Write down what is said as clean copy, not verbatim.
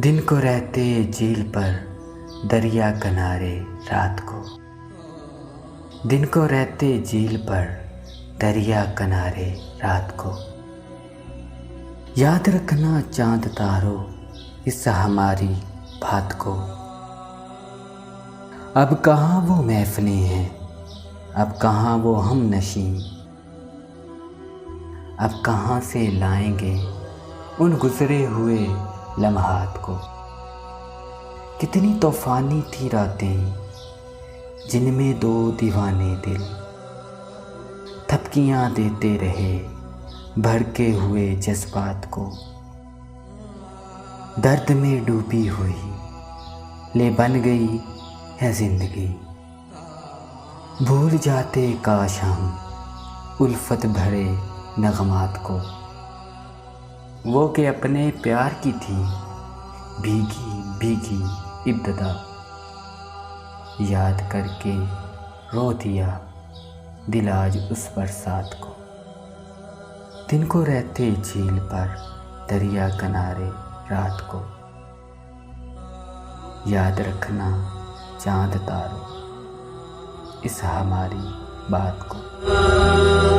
दिन को रहते झील पर दरिया किनारे रात को। दिन को रहते झील पर दरिया किनारे रात को। याद रखना चांद तारों इस हमारी बात को। अब कहाँ वो महफिलें हैं, अब कहाँ वो हम नशीं, अब कहाँ से लाएंगे उन गुजरे हुए लम्हात को। कितनी तूफानी थी रातें जिनमें दो दीवाने दिल थपकियाँ देते रहे भड़के हुए जज्बात को। दर्द में डूबी हुई ले बन गई है जिंदगी। भूल जाते काश हम उल्फत भरे नगमात को। वो के अपने प्यार की थी भीगी भीगी इब्तदा। याद करके रो दिया दिल आज उस बरसात को। दिन को रहते झील पर दरिया किनारे रात को। याद रखना चांद तारों इस हमारी बात को।